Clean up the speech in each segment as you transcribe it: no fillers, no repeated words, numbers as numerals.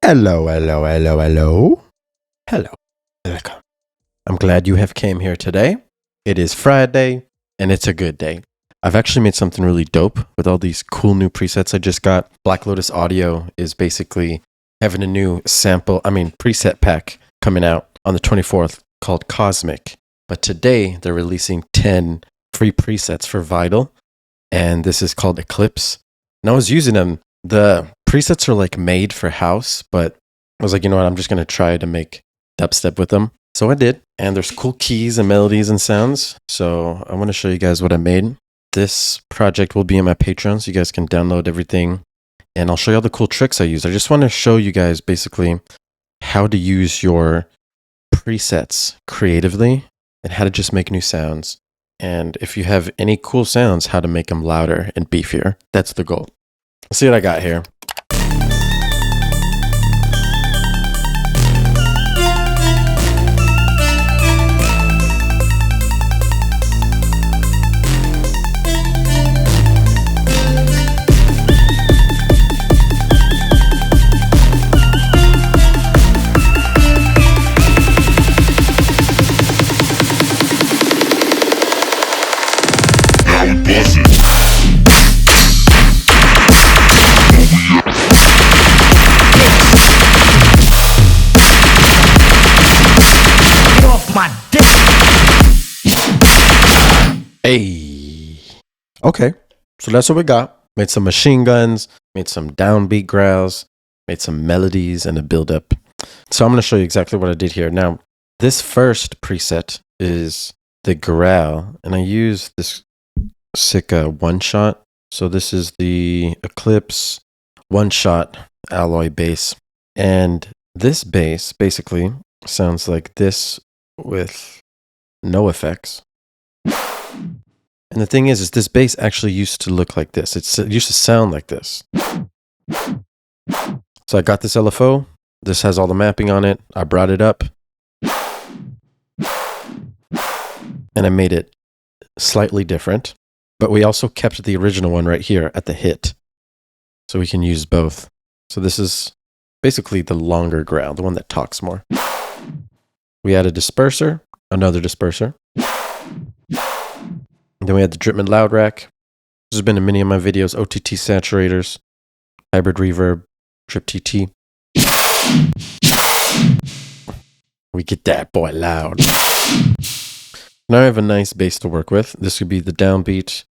Hello, hello, hello, hello. Hello. Welcome. I'm glad you have came here today. It is Friday, and it's a good day. I've actually made something really dope with all these cool new presets I just got. Black Lotus Audio is basically having a new preset pack coming out on the 24th called Cosmic. But today, they're releasing 10 free presets for Vital, and this is called Eclipse. And I was using them. The presets are like made for house, but I was like, you know what, I'm just going to try to make dubstep with them. So I did, and there's cool keys and melodies and sounds. So I want to show you guys what I made. This project will be in my Patreon, so you guys can download everything, and I'll show you all the cool tricks I use. I just want to show you guys basically how to use your presets creatively and how to just make new sounds. And if you have any cool sounds, how to make them louder and beefier. That's the goal. Let's see what I got here. Hey. Okay. So that's what we got. Made some machine guns, made some downbeat growls, made some melodies and a build-up. So I'm going to show you exactly what I did here. Now, this first preset is the growl, and I use this sick one-shot. So this is the Eclipse one-shot alloy bass. And this bass basically sounds like this with no effects. And the thing is this bass actually used to look like this. It used to sound like this. So I got this LFO. This has all the mapping on it. I brought it up. And I made it slightly different. But we also kept the original one right here at the hit. So we can use both. So this is basically the longer growl, the one that talks more. We added a disperser, another disperser. And then we had the Dripment loud rack. This has been in many of my videos. OTT saturators, hybrid reverb, Drip TT. We get that boy loud. Now I have a nice bass to work with. This would be the downbeat.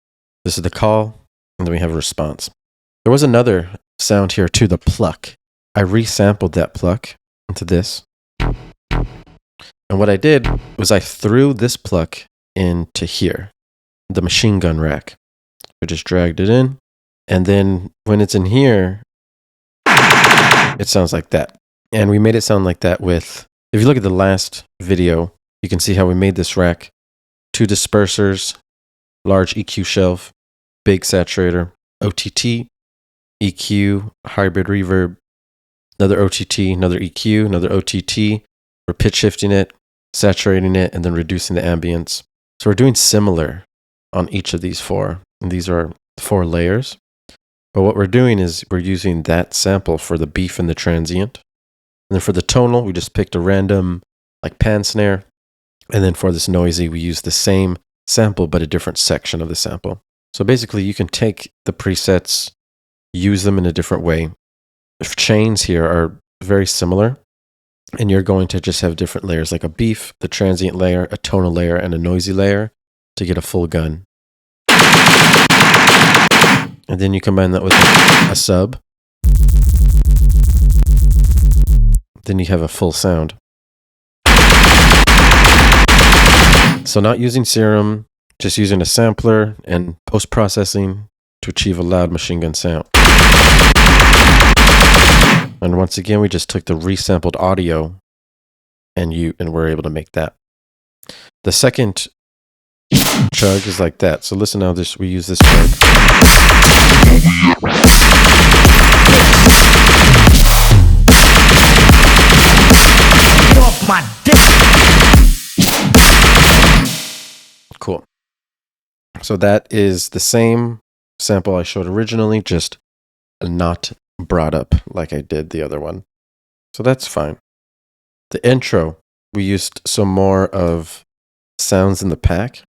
This is the call. And then we have a response. There was another sound here too, the pluck. I resampled that pluck into this. And what I did was I threw this pluck into here, the machine gun rack. I just dragged it in. And then when it's in here, it sounds like that. And we made it sound like that with, if you look at the last video, you can see how we made this rack. 2 dispersers, large EQ shelf, big saturator, OTT, EQ, hybrid reverb, another OTT, another EQ, another OTT. We're pitch shifting it, saturating it, and then reducing the ambience. So we're doing similar on each of these 4. And these are 4 layers. But what we're doing is we're using that sample for the beef and the transient. And then for the tonal, we just picked a random like pan snare. And then for this noisy, we use the same sample, but a different section of the sample. So basically, you can take the presets, use them in a different way. If chains here are very similar, and you're going to just have different layers, like a beef, the transient layer, a tonal layer, and a noisy layer to get a full gun. And then you combine that with a sub. Then you have a full sound. So not using serum, just using a sampler and post-processing to achieve a loud machine gun sound. And once again, we just took the resampled audio and we're able to make that. The second chug is like that. So listen how we use this chug. Get off my dick. Cool. So that is the same sample I showed originally, just not brought up like I did the other one. So that's fine. The intro, we used some more of sounds in the pack.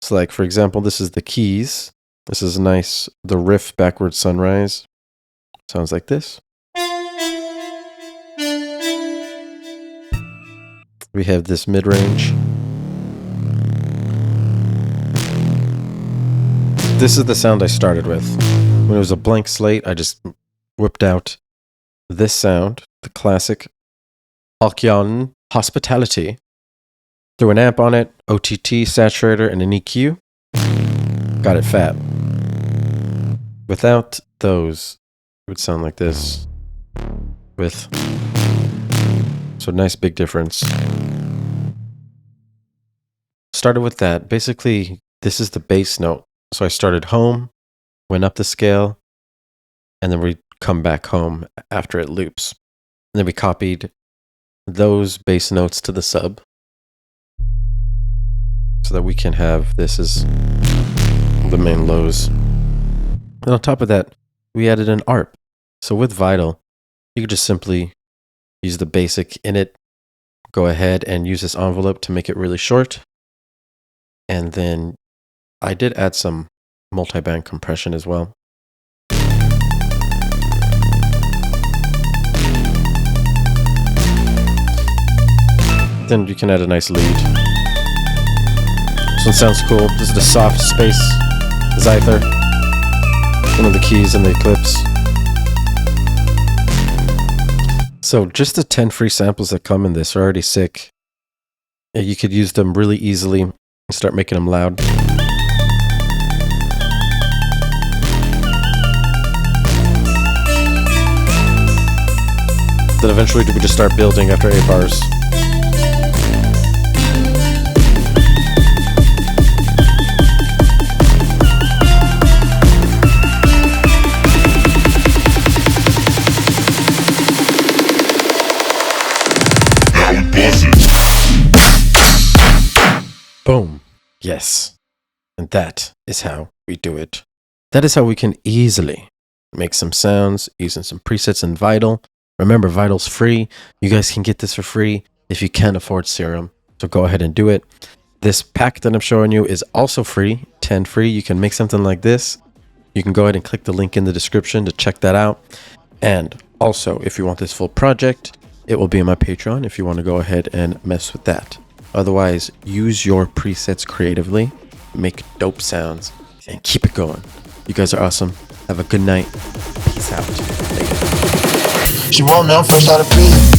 So like, for example, this is the keys. This is nice. The riff backward sunrise sounds like this. We have this mid-range. This is the sound I started with. When it was a blank slate, I just whipped out this sound, the classic Alkyon Hospitality. Threw an amp on it, OTT, saturator, and an EQ. Got it fat. Without those, it would sound like this. With. So nice big difference. Started with that. Basically, this is the bass note. So I started home, went up the scale, and then we come back home after it loops. And then we copied those bass notes to the sub so that we can have this as the main lows. And on top of that, we added an ARP. So with Vital, you could just simply use the basic init, go ahead and use this envelope to make it really short. And then I did add some multi-band compression as well. Then you can add a nice lead. This one sounds cool. This is the soft space Zyther. One of the keys in the Eclipse. So just the 10 free samples that come in this are already sick. You could use them really easily and start making them loud. Then eventually we just start building after 8 bars. Boom. Yes. And that is how we do it. That is how we can easily make some sounds using some presets in Vital. Remember, Vital's free. You guys can get this for free if you can't afford Serum. So go ahead and do it. This pack that I'm showing you is also free, 10 free. You can make something like this. You can go ahead and click the link in the description to check that out. And also, if you want this full project, it will be in my Patreon if you want to go ahead and mess with that. Otherwise, use your presets creatively, make dope sounds, and keep it going. You guys are awesome. Have a good night. Peace out. She want me, I'm fresh out of prison.